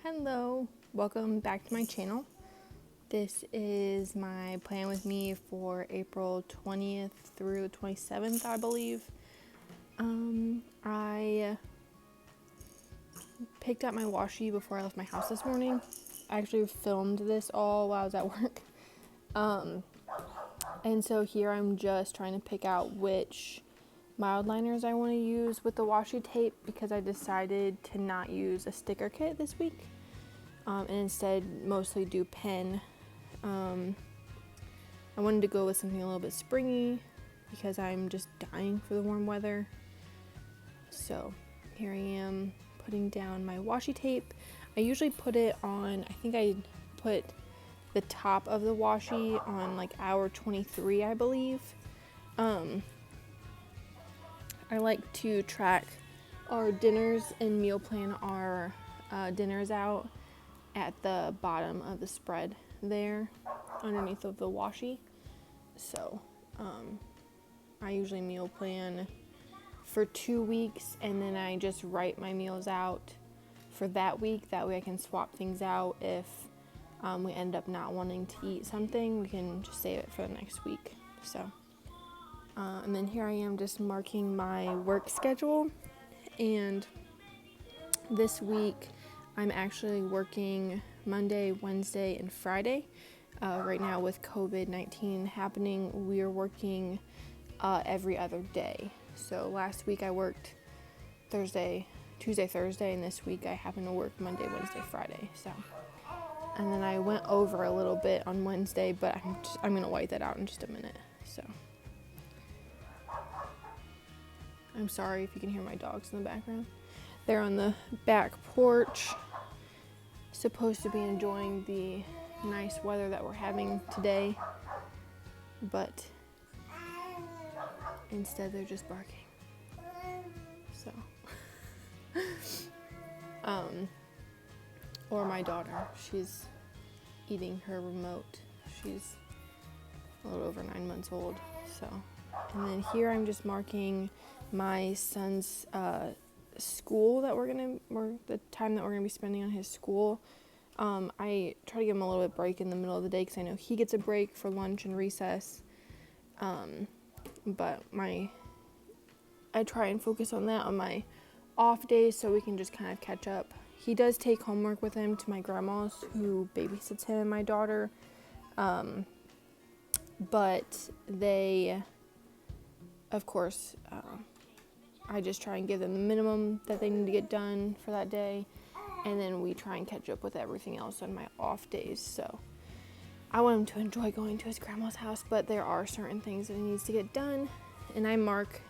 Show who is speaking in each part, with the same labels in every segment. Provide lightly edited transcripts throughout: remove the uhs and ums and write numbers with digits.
Speaker 1: Hello, welcome back to my channel. This is my plan with me for April 20th through 27th, I believe. I picked up my washi before I left my house this morning. I actually filmed this all while I was at work. And so here I'm just trying to pick out which Mildliners I want to use with the washi tape because I decided to not use a sticker kit this week. And instead mostly do pen. I wanted to go with something a little bit springy because I'm just dying for the warm weather. So here I am putting down my washi tape. I usually put it on, I think I put the top of the washi on like hour 23, I believe. I like to track our dinners and meal plan our dinners out at the bottom of the spread there underneath of the washi. So I usually meal plan for 2 weeks and then I just write my meals out for that week. That way I can swap things out if we end up not wanting to eat something. We can just save it for the next week. So and then here I am just marking my work schedule, and this week I'm actually working Monday, Wednesday, and Friday. Right now with COVID-19 happening, we are working every other day. So last week I worked Tuesday, Thursday, and this week I happen to work Monday, Wednesday, Friday. So, and then I went over a little bit on Wednesday, but I'm gonna wipe that out in just a minute. So, I'm sorry if you can hear my dogs in the background. They're on the back porch, supposed to be enjoying the nice weather that we're having today, but instead they're just barking. So, or my daughter, she's eating her remote. She's a little over 9 months old. So, and then here I'm just marking my son's school that the time that we're gonna be spending on his school. I try to give him a little bit break in the middle of the day because I know he gets a break for lunch and recess. But I try and focus on that on my off days so we can just kind of catch up. He does take homework with him to my grandma's, who babysits him and my daughter. But they, of course, I just try and give them the minimum that they need to get done for that day. And then we try and catch up with everything else on my off days. So I want him to enjoy going to his grandma's house, but there are certain things that he needs to get done. And I mark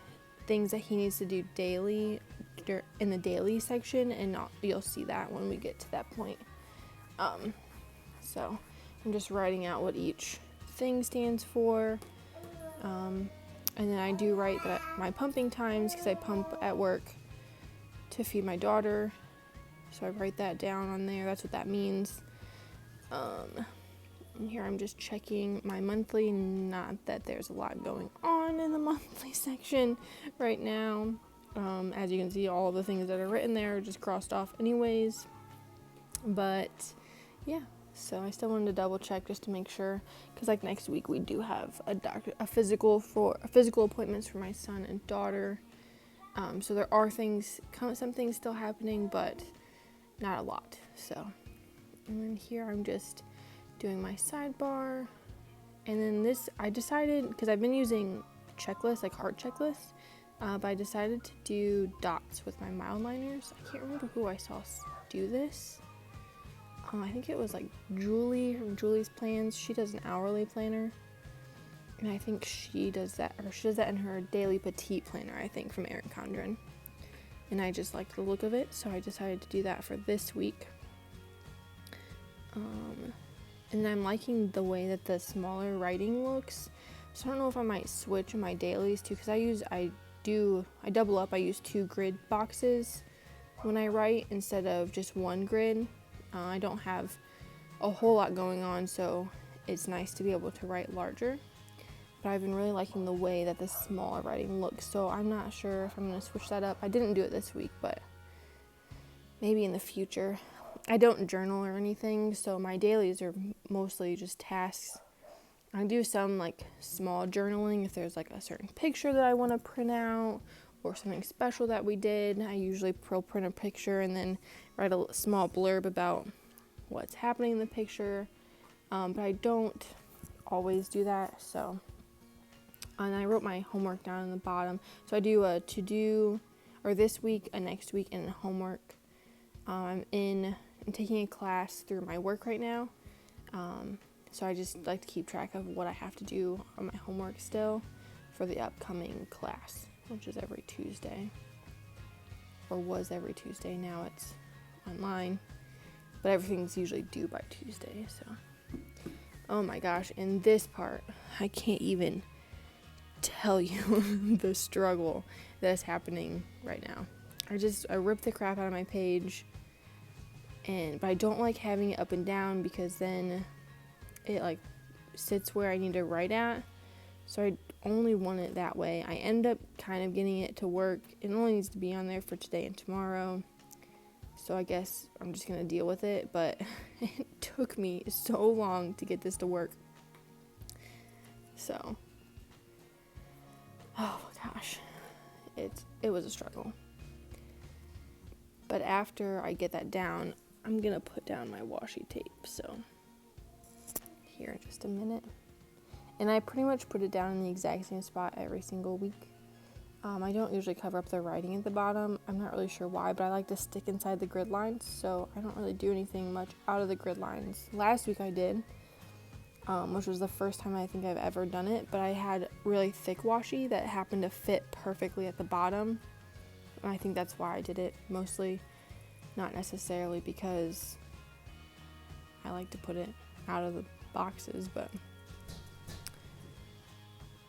Speaker 1: things that he needs to do daily in the daily section, and you'll see that when we get to that point. So I'm just writing out what each thing stands for. And then I do write that my pumping times, because I pump at work to feed my daughter. So I write that down on there. That's what that means. And here I'm just checking my monthly. Not that there's a lot going on in the monthly section right now. As you can see, all the things that are written there are just crossed off anyways. But yeah, so I still wanted to double check just to make sure, because like next week we do have a physical appointments for my son and daughter. So there are some things still happening, but not a lot. So, and then here I'm just doing my sidebar, and then this I decided, because I've been using checklists, like heart checklists, but I decided to do dots with my Mildliners. I can't remember who I saw do this. I think it was like Julie from Julie's Plans. She does an hourly planner, and I think she does that in her daily petite planner, I think, from Erin Condren. And I just like the look of it, so I decided to do that for this week. And I'm liking the way that the smaller writing looks. So I don't know if I might switch in my dailies too, because I double up. I use 2 grid boxes when I write instead of just 1 grid. I don't have a whole lot going on, so it's nice to be able to write larger. But I've been really liking the way that the smaller writing looks, so I'm not sure if I'm going to switch that up. I didn't do it this week, but maybe in the future. I don't journal or anything, so my dailies are mostly just tasks. I do some like small journaling if there's like a certain picture that I want to print out or something special that we did. I usually print a picture and then write a small blurb about what's happening in the picture. But I don't always do that. So, and I wrote my homework down in the bottom. So I do a to-do, or this week, a next week, and homework. I'm taking a class through my work right now. So I just like to keep track of what I have to do on my homework still for the upcoming class, which is every Tuesday, or was every Tuesday. Now it's online, but everything's usually due by Tuesday. So, oh my gosh, in this part, I can't even tell you the struggle that is happening right now. I ripped the crap out of my page, but I don't like having it up and down because then it like sits where I need to write at. So I only want it that way. I end up kind of getting it to work. It only needs to be on there for today and tomorrow. So I guess I'm just going to deal with it. But it took me so long to get this to work. So, oh my gosh. It was a struggle. But after I get that down, I'm going to put down my washi tape. So, here in just a minute. And I pretty much put it down in the exact same spot every single week. I don't usually cover up the writing at the bottom. I'm not really sure why, but I like to stick inside the grid lines, so I don't really do anything much out of the grid lines. Last week I did, which was the first time I think I've ever done it, but I had really thick washi that happened to fit perfectly at the bottom. And I think that's why I did it mostly, not necessarily because I like to put it out of the boxes, but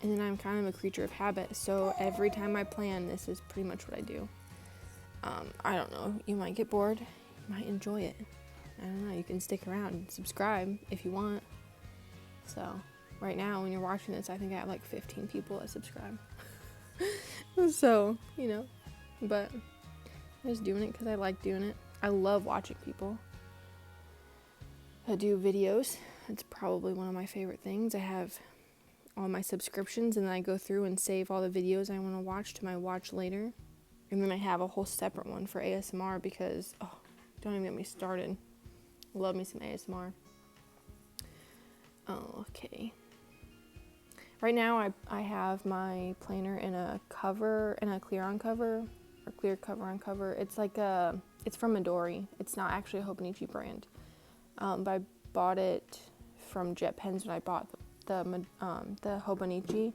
Speaker 1: and then I'm kind of a creature of habit, so every time I plan, this is pretty much what I do. I don't know, you might get bored, you might enjoy it, I don't know, you can stick around and subscribe if you want. So right now when you're watching this, I think I have like 15 people that subscribe. So, you know, but I'm just doing it because I like doing it. I love watching people do videos. It's probably one of my favorite things. I have all my subscriptions, and then I go through and save all the videos I want to watch to my watch later. And then I have a whole separate one for ASMR because, don't even get me started. Love me some ASMR. Okay. Right now I have my planner in a cover, in a clear on cover, or clear cover on cover. It's like it's from Midori. It's not actually a Hobonichi brand. But I bought it from Jet Pens when I bought the Hobonichi,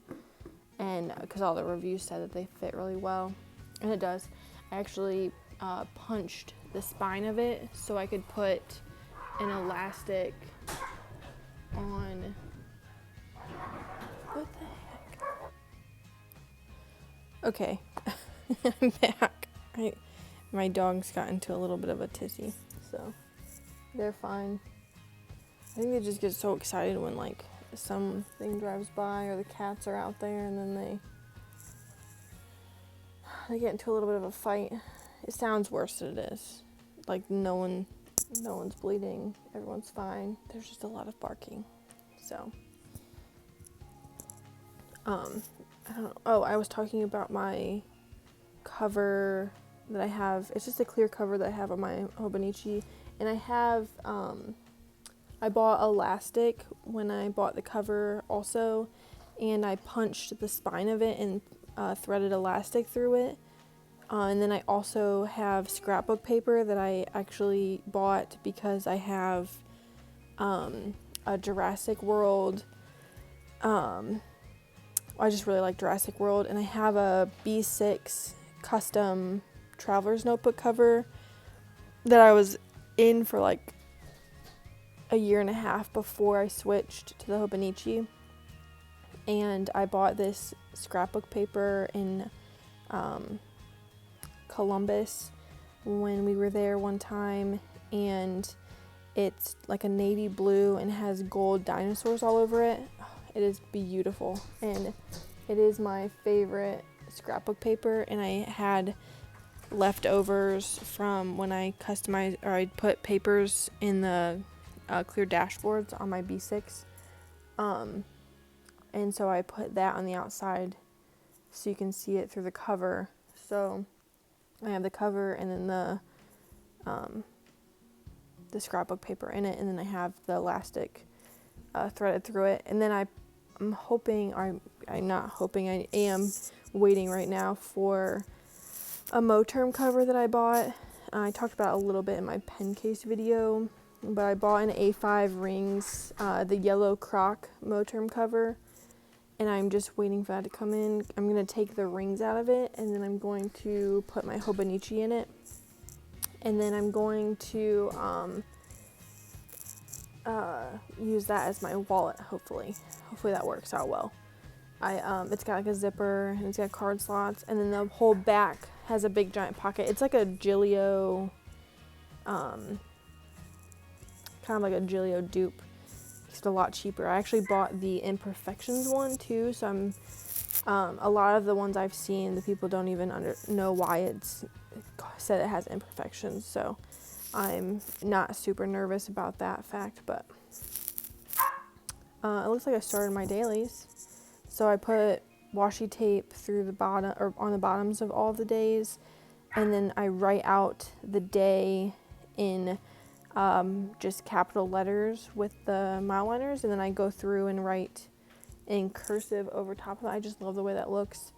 Speaker 1: and because all the reviews said that they fit really well, and it does. I actually punched the spine of it so I could put an elastic on. What the heck? Okay, I'm back. My dogs got into a little bit of a tizzy, so they're fine. I think they just get so excited when like something drives by or the cats are out there, and then they get into a little bit of a fight. It sounds worse than it is. Like no one's bleeding, everyone's fine. There's just a lot of barking. So I don't know. Oh, I was talking about my cover that I have. It's just a clear cover that I have on my Hobonichi, and I have I bought elastic when I bought the cover also, and I punched the spine of it and threaded elastic through it. And then I also have scrapbook paper that I actually bought because I have a Jurassic World. I just really like Jurassic World, and I have a B6 custom traveler's notebook cover that I was in for like a year and a half before I switched to the Hobonichi, and I bought this scrapbook paper in Columbus when we were there one time, and it's like a navy blue and has gold dinosaurs all over it. It is beautiful, and it is my favorite scrapbook paper, and I had leftovers from when I customized, or I put papers in the clear dashboards on my B6. And so I put that on the outside so you can see it through the cover. So I have the cover and then the scrapbook paper in it, and then I have the elastic threaded through it. And then I'm hoping, or I'm not hoping, I am waiting right now for a Moterm cover that I bought. I talked about it a little bit in my pen case video, but I bought an A5 Rings, the yellow croc Moterm cover, and I'm just waiting for that to come in. I'm going to take the rings out of it, and then I'm going to put my Hobonichi in it, and then I'm going to use that as my wallet, hopefully that works out well. It's got like a zipper, and it's got card slots, and then the whole back has a big giant pocket. It's like a Gillio, kind of like a Gillio dupe. It's a lot cheaper. I actually bought the Imperfections one too, so a lot of the ones I've seen, the people don't even know why it's said it has imperfections, so I'm not super nervous about that fact. But it looks like I started my dailies. So I put washi tape through the bottom, or on the bottoms of all of the days, and then I write out the day in just capital letters with the Mildliners, and then I go through and write in cursive over top of it. I just love the way that looks.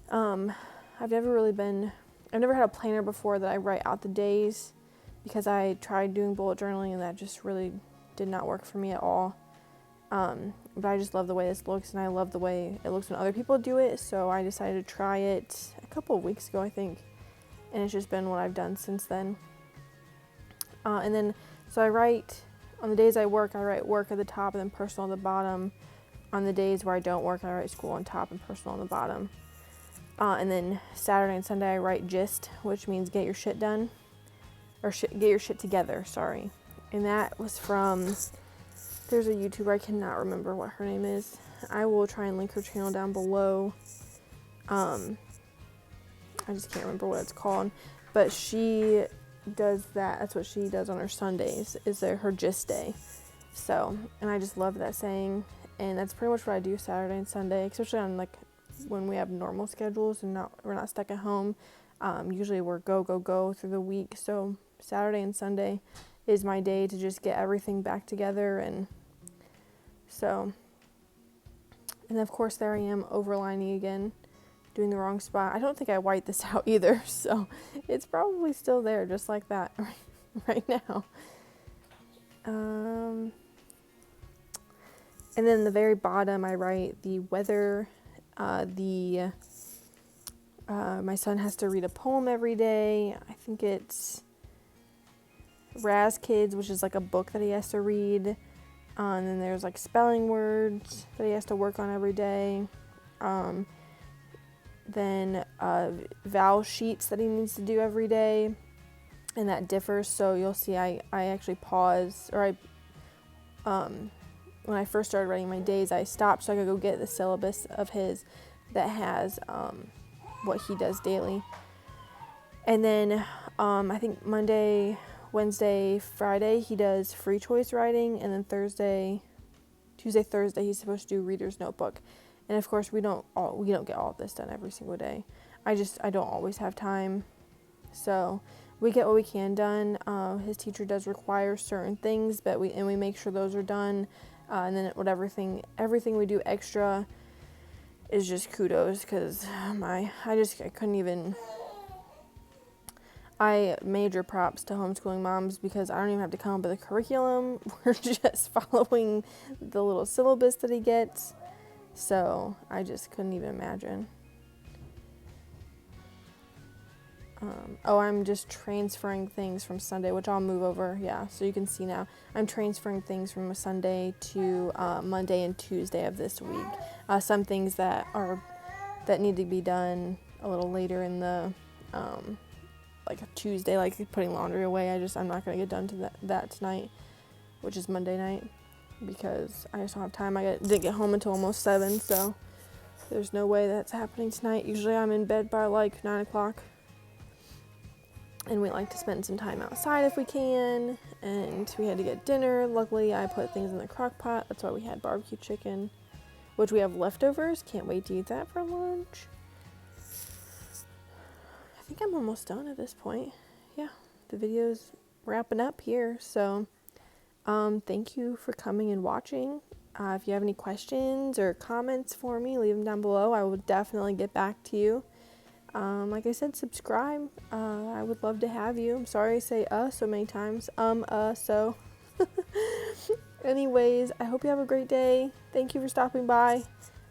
Speaker 1: I've never had a planner before that I write out the days, because I tried doing bullet journaling and that just really did not work for me at all. But I just love the way this looks, and I love the way it looks when other people do it, so I decided to try it a couple of weeks ago, I think, and it's just been what I've done since then. And then, so I write, on the days I write work at the top and then personal at the bottom. On the days where I don't work, I write school on top and personal on the bottom. And then Saturday and Sunday I write gist, which means get your shit done, or get your shit together, sorry. And that was from, there's a YouTuber, I cannot remember what her name is. I will try and link her channel down below. I just can't remember what it's called, but she does that. That's what she does on her Sundays, is her gist day. So, and I just love that saying, and that's pretty much what I do Saturday and Sunday, especially on like when we have normal schedules and we're not stuck at home. Usually we're go through the week, so Saturday and Sunday is my day to just get everything back together. And so, and of course there I am overlining again, doing the wrong spot. I don't think I white this out either, so it's probably still there just like that right now. And then the very bottom I write the weather, my son has to read a poem every day. I think it's Raz Kids, which is like a book that he has to read. And then there's like spelling words that he has to work on every day. Then vowel sheets that he needs to do every day, and that differs. So you'll see I actually pause, or when I first started writing my days, I stopped so I could go get the syllabus of his that has what he does daily. And then I think Monday, Wednesday, Friday he does free choice writing, and then Tuesday, Thursday he's supposed to do reader's notebook. And of course we don't get all of this done every single day. I don't always have time, so we get what we can done. His teacher does require certain things, but we make sure those are done. And then everything we do extra is just kudos, because I couldn't even. I major props to homeschooling moms, because I don't even have to come up with a curriculum. We're just following the little syllabus that he gets. So I just couldn't even imagine. I'm just transferring things from Sunday, which I'll move over. Yeah, so you can see now. I'm transferring things from a Sunday to Monday and Tuesday of this week. Some things that need to be done a little later in the like a Tuesday, like putting laundry away. I'm not gonna get done to that tonight, which is Monday night, because I just don't have time. I didn't get home until almost 7, so there's no way that's happening tonight. Usually I'm in bed by like 9 o'clock. and we like to spend some time outside if we can. And we had to get dinner. Luckily, I put things in the crock pot. That's why we had barbecue chicken, which we have leftovers. Can't wait to eat that for lunch. I think I'm almost done at this point. Yeah, the video's wrapping up here. So thank you for coming and watching. If you have any questions or comments for me, leave them down below. I will definitely get back to you. Like I said, subscribe. I would love to have you. I'm sorry I say so many times. So. Anyways, I hope you have a great day. Thank you for stopping by.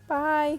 Speaker 1: Bye.